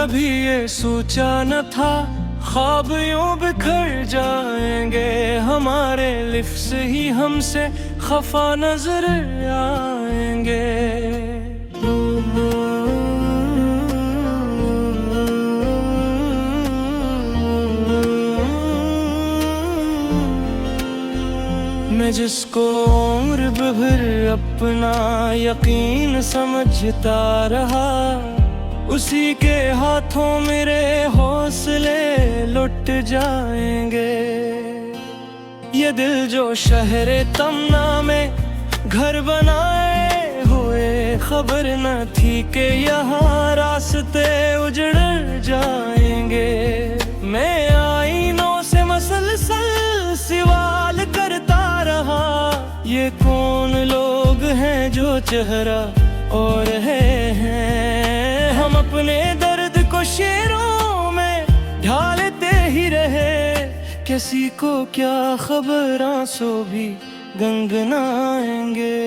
कभी ये सोचा न था ख्वाब यूं बिखर जाएंगे हमारे, लिफ्ट ही हमसे खफा नजर आएंगे। मैं जिसको उम्र भर अपना यकीन समझता रहा, उसी के हाथों मेरे हौसले लुट जाएंगे। ये दिल जो शहरे तमना में घर बनाए हुए, खबर न थी कि यहाँ रास्ते उजड़ जाएंगे। मैं आईनों से मसलसल सवाल करता रहा, ये कौन लोग हैं जो चेहरा और हैं। हम अपने दर्द को शेरों में ढालते ही रहे, किसी को क्या खबर आंसू भी गंगनाएंगे।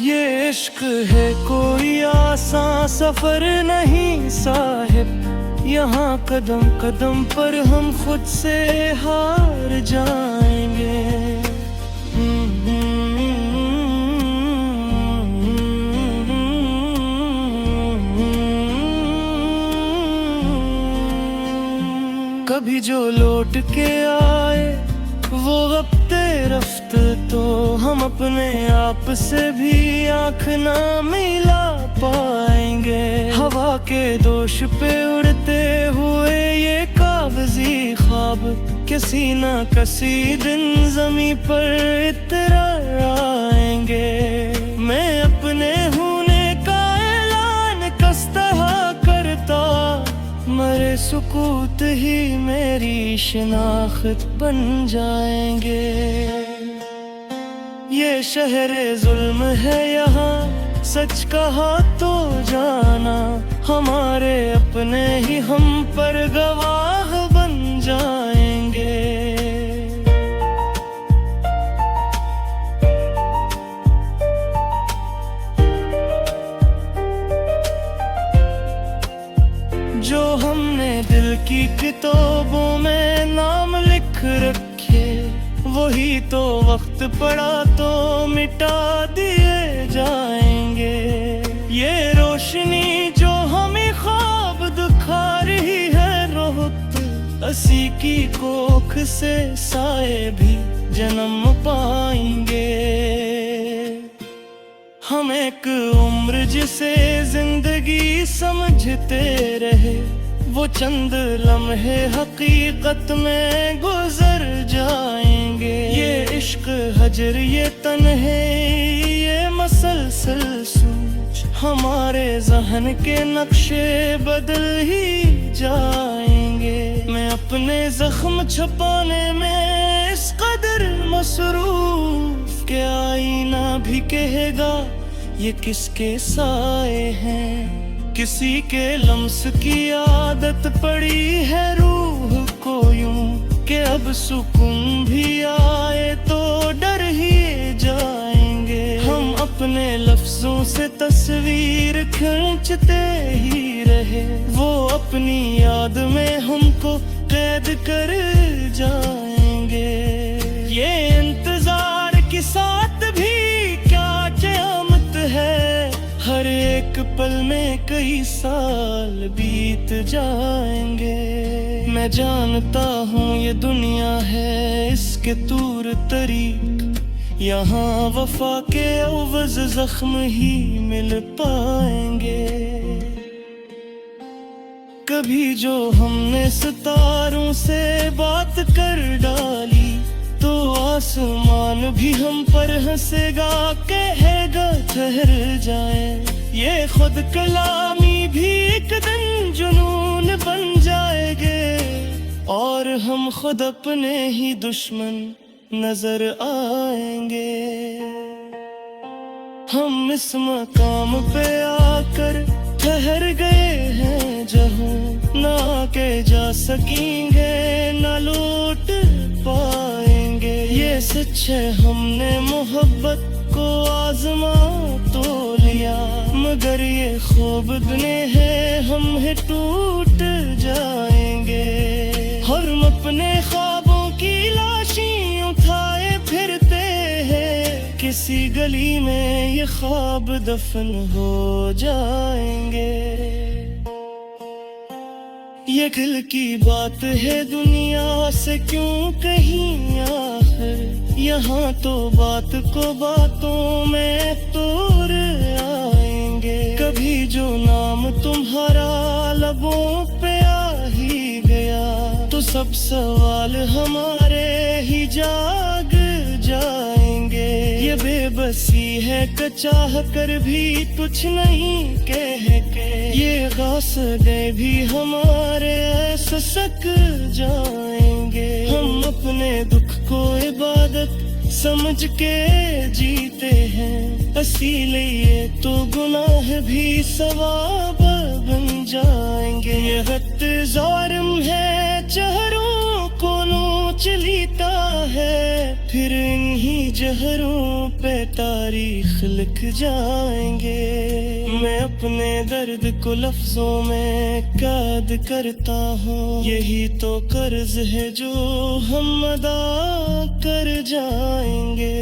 ये इश्क है कोई आसान सफर नहीं साहिब, यहाँ कदम कदम पर हम खुद से हार जाएंगे। कभी जो लौट के आए वो वक्त रफ्त, तो हम अपने आप से भी आँख ना मिला पाएंगे। हवा के दोष पे उड़ते हुए ये कागजी ख्वाब, किसी न किसी दिन ज़मीं पर इतर आएंगे। मैं अपने होने का ऐलान किस तरह करता, मरे सुकूत ही मेरी शिनाख्त बन जाएंगे। ये शहरे जुल्म है यहाँ सच कहा तो जाना, हमारे अपने ही हम पर गवाह बन जाएंगे। जो हमने दिल की किताबों में नाम लिख रखे, वही तो वक्त पड़ा तो मिटा दिए जाएंगे। ये रोशनी जो हमें ख्वाब दिखा रही है रोहत, असी की कोख से साए भी जन्म पाएंगे। हम एक उम्र जिसे जिंदगी समझते रहे, वो चंद लम्हे हकीकत में गुजर जाएंगे। ये इश्क हजर ये तन्हे ये मसलसल सोच, हमारे जहन के नक्शे बदल ही जाएंगे। मैं अपने जख्म छुपाने में इस कदर मसरूफ के आईना भी कहेगा ये किसके साए हैं। किसी के लम्स की आदत पड़ी है रूह को यूं कि अब सुकून भी आए तो डर ही जाएंगे। हम अपने लफ्जों से तस्वीर खींचते ही रहे, वो अपनी याद में हमको कैद कर जाएंगे। ये इंतजार के साथ भी क्या क़यामत है, हर एक पल में कई साल बीत जाएंगे। मैं जानता हूँ ये दुनिया है इसके तूर तरीक, यहाँ वफा के अवज़ जख्म ही मिल पाएंगे। कभी जो हमने सितारों से बात कर डाली, तो आसमान भी हम पर हंसेगा कहेगा ठहर जाए। ये खुद कलामी भी एक दिन जुनून बन जाएंगे, और हम खुद अपने ही दुश्मन नजर आएंगे। हम इस मकाम पे आकर ठहर गए हैं जहाँ ना के जा सकेंगे ना लौट पाएंगे। ये सच है हमने मोहब्बत को आजमा तो लिया, मगर ये ख्वाब बने हैं हम है टूट जाएंगे। हम अपने ख्वाबों की लाशें उठाए फिरते हैं, किसी गली में ये ख्वाब दफन हो जाएंगे। ये दिल की बात है दुनिया से क्यों कहीं आखिर, यहाँ तो बात को बातों में तोड़ आएंगे। कभी जो नाम तुम्हारा लबों पे आ ही गया, तो सब सवाल हमारे ही जाग जाएंगे। ये बेबसी है कि चाह कर भी कुछ नहीं कह के, ये गासदे भी हमारे ऐसे सक जाएंगे। हम अपने दुख को इबादत समझ के जीते हैं, इसीलिए तो गुनाह भी सवाब बन जाएंगे। ये हद ज़ालिम है चेहरों को नोच लेता है, फिर इन्हीं जहरों पे तारीख लिख जाएंगे। मैं अपने दर्द को लफ्जों में कैद करता हूँ, यही तो कर्ज है जो हम अदा कर जाएंगे।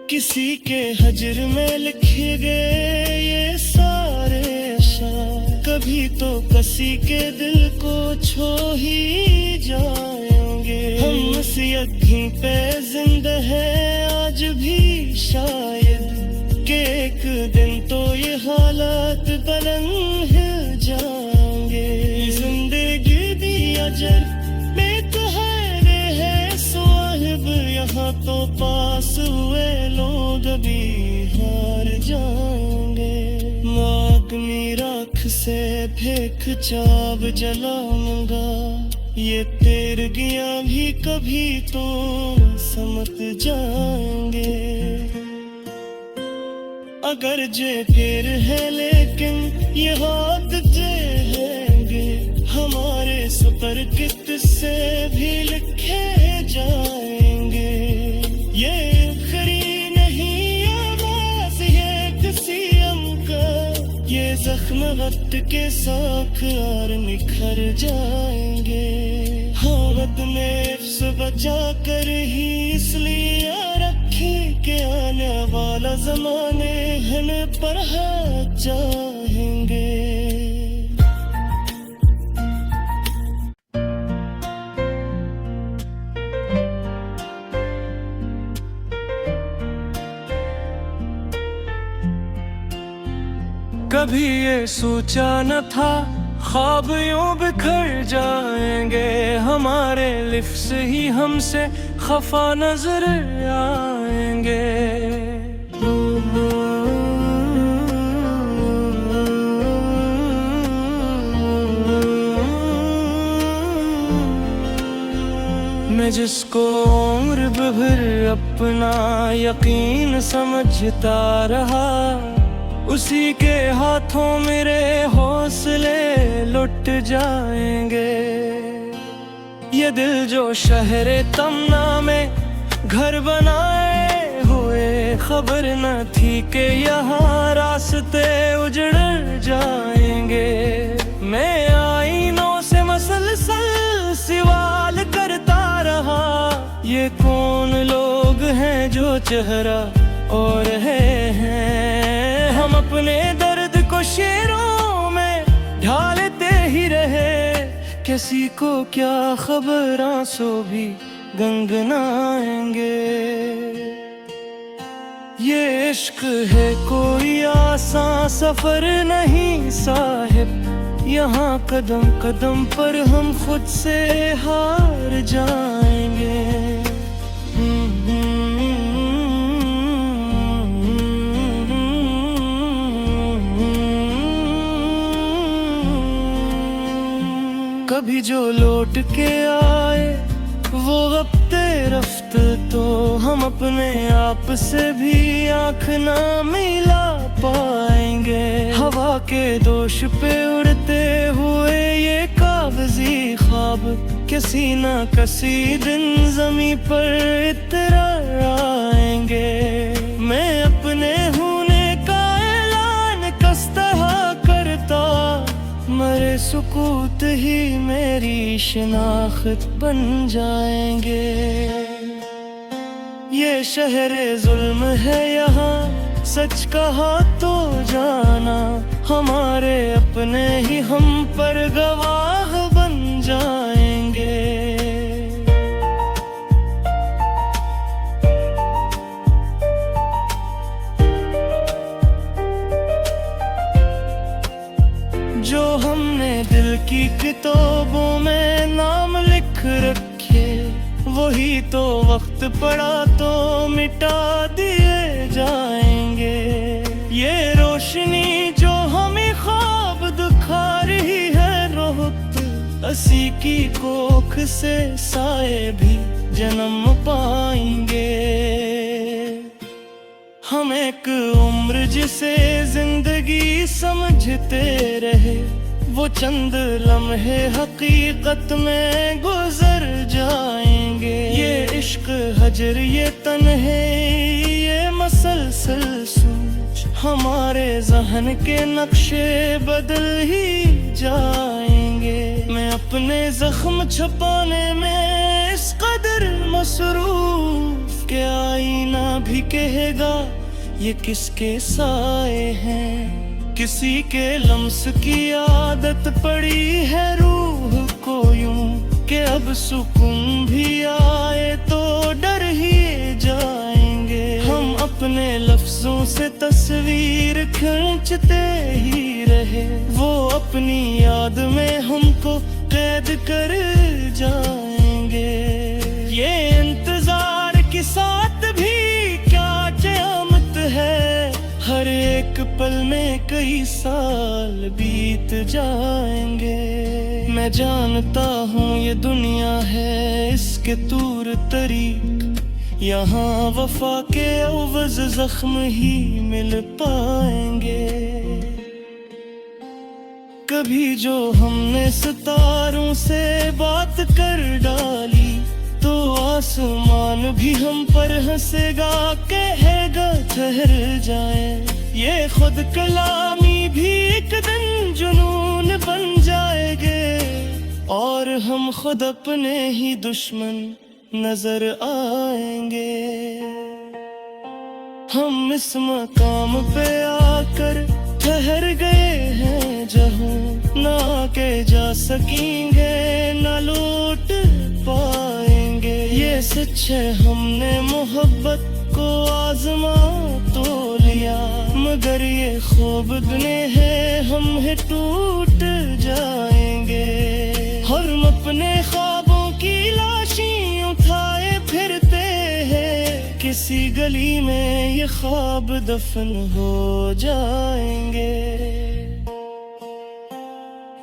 किसी के हजर में लिखे गए ये सारे अशआर, कभी तो किसी के दिल को छू ही जाएंगे। हम इसी यकीन पे जिंदा है आज भी शायद, कि एक दिन तो ये हालात बुलंद हो जाएंगे। जिंदगी दी अजर में तो है साहिब, यहाँ तो पास हुए लोग भी हार जाएंगे। मागनी राख से फेंक चाव जलाऊंगा, ये तेरगियां भी कभी तो समझ जाएंगे। अगर जे फिर है लेकिन ये हाथ जे हैंगे, हमारे सुपर किस्से भी लिखे जाएंगे। ये खरी नहीं आवाज ये किसी का, ये जख्म वक्त के साथ और निखर जाएंगे। हालत नफ्स बचा कर ही इसलिए रखी के आने वाला जमाने हन पर हाथ जाएंगे। कभी ये सोचा न था ख्वाब यूं बिखर जाएंगे, हमारे लिफ्स ही हमसे खफा नजर आएंगे। मैं जिसको उम्र भर अपना यकीन समझता रहा, उसी के हाथों मेरे हौसले लुट जाएंगे। ये दिल जो शहरे तमना में घर बनाए हुए, खबर न थी कि यहाँ रास्ते उजड़ जाएंगे। मैं आईनों से मसलसल सवाल करता रहा, ये कौन लोग हैं जो चेहरा और हैं। हम अपने दर्द को शेरों में ढालते ही रहे, किसी को क्या खबर आंसू भी गंगनाएंगे। ये इश्क है कोई आसान सफर नहीं साहिब, यहाँ कदम कदम पर हम खुद से हार जाएंगे। कभी जो लौट के आए वो वक्त रफ्त, तो हम अपने आप से भी आँख ना मिला पाएंगे। हवा के दोष पे उड़ते हुए ये कागजी ख्वाब, किसी ना किसी दिन ज़मीं पर इतर आएंगे। मैं अपने होने तुम्हारे सुकूत ही मेरी शिनाख्त बन जाएंगे। ये शहरे जुल्म है यहाँ, सच कहा तो जाना, हमारे अपने ही हम पर गवाह बन जाएंगे। जो हमने दिल की किताबों में नाम लिख रखे, वही तो वक्त पड़ा तो मिटा दिए जाएंगे। ये रोशनी जो हमें ख्वाब दिखा रही है रोहत, असी की कोख से साए भी जन्म पाएंगे। हम एक उम्र जिसे जिंदगी समझते रहे, वो चंद लम्हे हकीकत में गुजर जाएंगे। ये इश्क हजर, ये तन्हे, ये मसलसल सोच, हमारे जहन के नक्शे बदल ही जाएंगे। मैं अपने जख्म छुपाने में इस कदर मसरूफ के आईना भी कहेगा ये किसके साए हैं। किसी के लम्स की आदत पड़ी है रूह को यूं कि अब सुकून भी आए तो डर ही जाएंगे। हम अपने लफ्जों से तस्वीर खींचते ही रहे, वो अपनी याद में हमको कैद कर जाएंगे। ये इंतजार के साथ भी क्या क़यामत है, हर एक पल में कई साल बीत जाएंगे। मैं जानता हूँ ये दुनिया है इसके तूर तरीक, यहाँ वफा के अवज़ ज़ख्म ही मिल पाएंगे। कभी जो हमने सितारों से बात कर डाली, तो आसमान भी हम पर हंसेगा, कहेगा ठहर जाए। ये खुद कलामी भी एक दिन जुनून बन जाएंगे, और हम खुद अपने ही दुश्मन नजर आएंगे। हम इस मकाम पे आकर ठहर गए हैं जहाँ ना के जा सकेंगे, ना लौट पाएंगे। ये सच है हमने मोहब्बत को आजमा तो लिया, मगर ये ख्वाब दुने हैं हम है टूट जाएंगे। हम अपने ख्वाबों की लाशें उठाए फिरते हैं, किसी गली में ये ख्वाब दफन हो जाएंगे।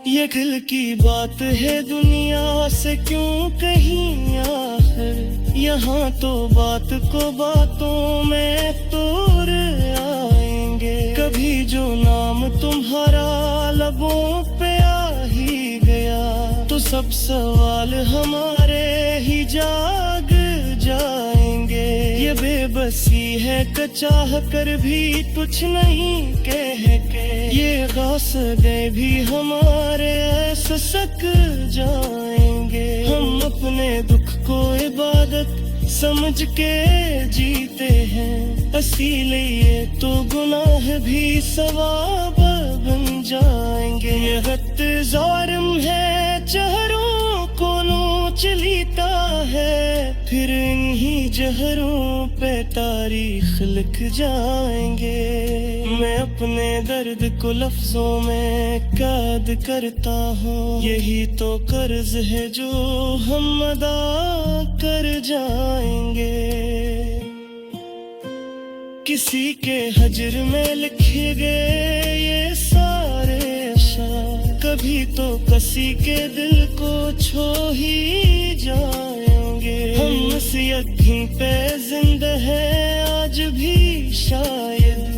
ये दिल की बात है दुनिया से क्यों कहीं आखिर, यहाँ तो बात को बातों में तोड़ आएंगे। कभी जो नाम तुम्हारा लबों पे आ ही गया, तो सब सवाल हमारे ही जाग जाएंगे। ये बेबसी है चाह कर भी कुछ नहीं कह के, ये गास गए भी हमारे ऐसे सक जाएंगे। हम अपने दुख को इबादत समझ के जीते हैं, इसीलिए तो गुनाह भी सवाब बन जाएंगे। ये हद ज़ालिम है चेहरों को नोच लेता है, फिर इन्हीं जहरों पे तारीख लिख जाएंगे। मैं अपने दर्द को लफ्जों में कैद करता हूँ, यही तो कर्ज है जो हम अदा कर जाएंगे। किसी के हजर में लिखे गए ये सारे अशआर, कभी तो किसी के दिल को छू ही जाएंगे। हम नसीहत पे जिंदा है आज भी शायद,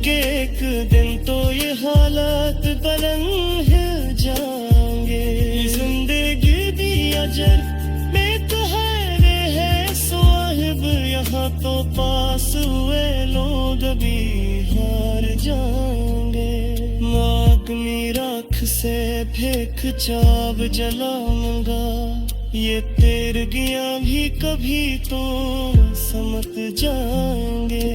कि एक दिन तो ये हालात बुलंद हिल जाएंगे। जिंदगी दी अजर में तो है साहिब, यहाँ तो पास हुए लोग भी हार जाएंगे। मांगनी राख से फेंक चाव जलाऊंगा। ये तेरगियां भी कभी तो समझ जाएंगे।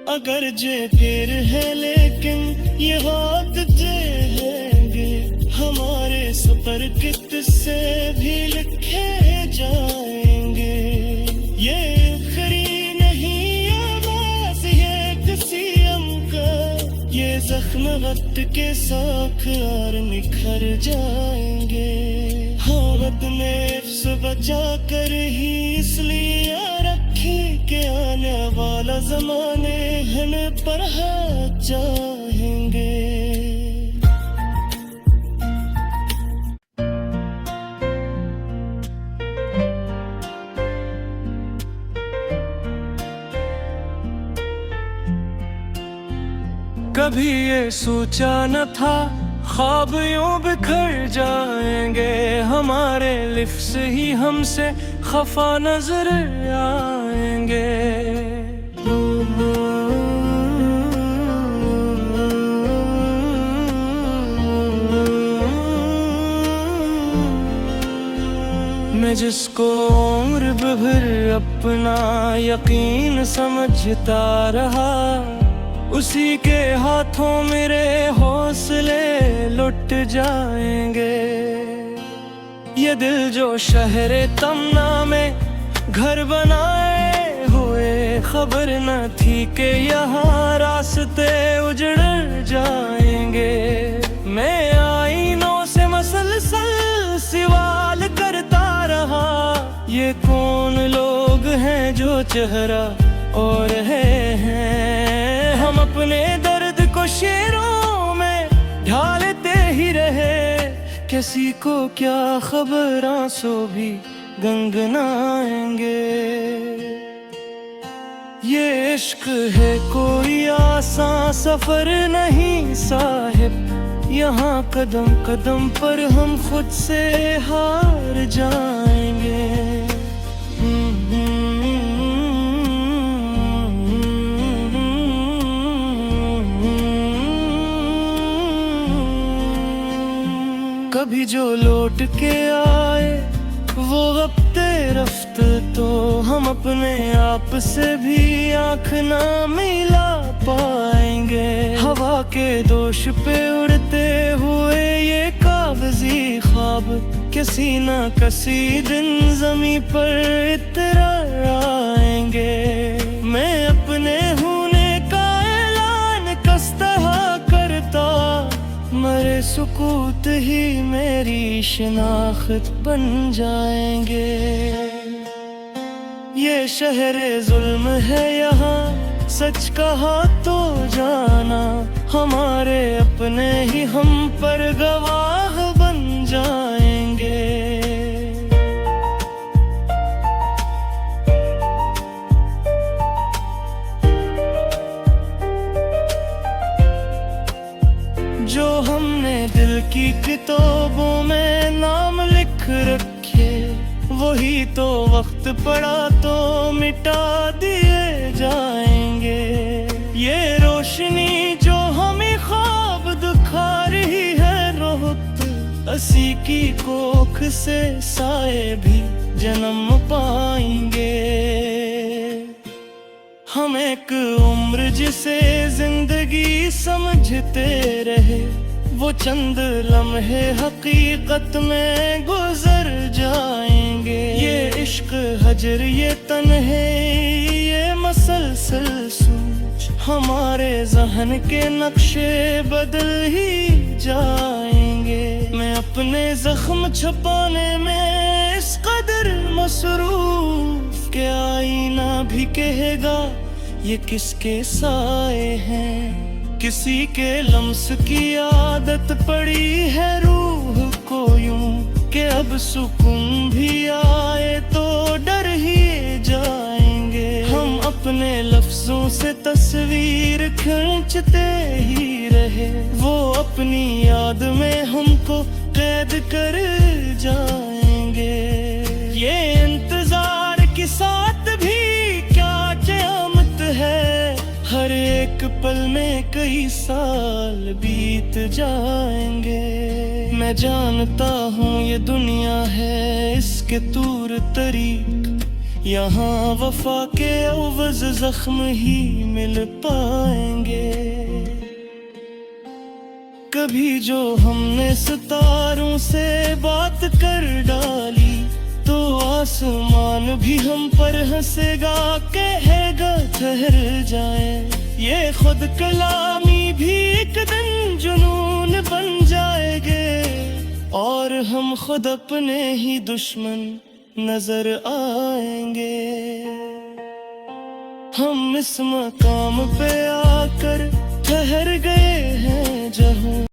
अगर जे फिर है लेकिन ये हाथ जे हैंगे, हमारे सफर किससे भी लिखे जाएंगे। ये आखिरी नहीं आवाज ये किसी का, ये जख्म वक्त के साथ और निखर जाएंगे। हालत नफ्स बचा कर ही इसलिए रखी के आने वाला जमाने हन पर हाथ चाहेंगे। कभी ये सोचा न था ख्वाब यूं बिखर जाएंगे, हमारे लिफ्स ही हमसे खफा नजर आएंगे। मैं जिसको उम्र भर अपना यकीन समझता रहा, उसी के हाथों मेरे हौसले लुट जाएंगे। ये दिल जो शहरे तमना में घर बनाए हुए, खबर न थी कि यहाँ रास्ते उजड़ जाएंगे। मैं आईनों से मसलसल सवाल करता रहा, ये कौन लोग हैं जो चेहरा और हैं। हम अपने दर्द को शेरों में ढालते ही रहे, किसी को क्या खबर आंसू भी गंगनाएंगे। ये इश्क है कोई आसान सफर नहीं साहिब, यहाँ कदम कदम पर हम खुद से हार जाएंगे। कभी जो लौट के आए वो वक्त रफ्त, तो हम अपने आप से भी आँख ना मिला पाएंगे। हवा के दोष पे उड़ते हुए ये कागजी ख्वाब, किसी न किसी दिन ज़मीं पर इतर आएंगे। मैं अपने होने का ऐलान किस तरह करता, मरे सुकूत ही मेरी शिनाख्त बन जाएंगे। ये शहरे जुल्म है यहाँ सच कहा तो जाना, हमारे अपने ही हम पर गवाह बन जाएंगे। जो हमने दिल की किताबों में नाम लिख रखे, वही तो वक्त पड़ा तो मिटा दिए जाएंगे। ये रोशनी जो हमें ख्वाब दिखा रही है रोहत, असी की कोख से साए भी जन्म पाएंगे। हम एक उम्र जिसे जिंदगी समझते रहे, वो चंद लम्हे हकीकत में गुजर जाएंगे। ये इश्क हजर ये तन्हे ये मसलसल सोच, हमारे जहन के नक्शे बदल ही जाएंगे। मैं अपने जख्म छुपाने में इस कदर मसरूफ के आईना भी कहेगा ये किसके साए हैं। किसी के लम्स की आदत पड़ी है रूह को यूं कि अब सुकून भी आए तो डर ही जाएंगे। हम अपने लफ्जों से तस्वीर खींचते ही रहे, वो अपनी याद में हमको कैद कर जाएंगे। ये इंतजार के साथ भी क्या क़यामत है, हर एक पल में कई साल बीत जाएंगे। मैं जानता हूँ ये दुनिया है इसके तूर तरीक, यहाँ वफा के अवज़ ज़ख्म ही मिल पाएंगे। कभी जो हमने सितारों से बात कर डाली, तो आसमान भी हम पर हंसेगा, कहेगा ठहर जाए। ये खुद कलामी भी एक दिन जुनून बन जाएंगे, और हम खुद अपने ही दुश्मन नजर आएंगे। हम इस मकाम पे आकर ठहर गए हैं जहाँ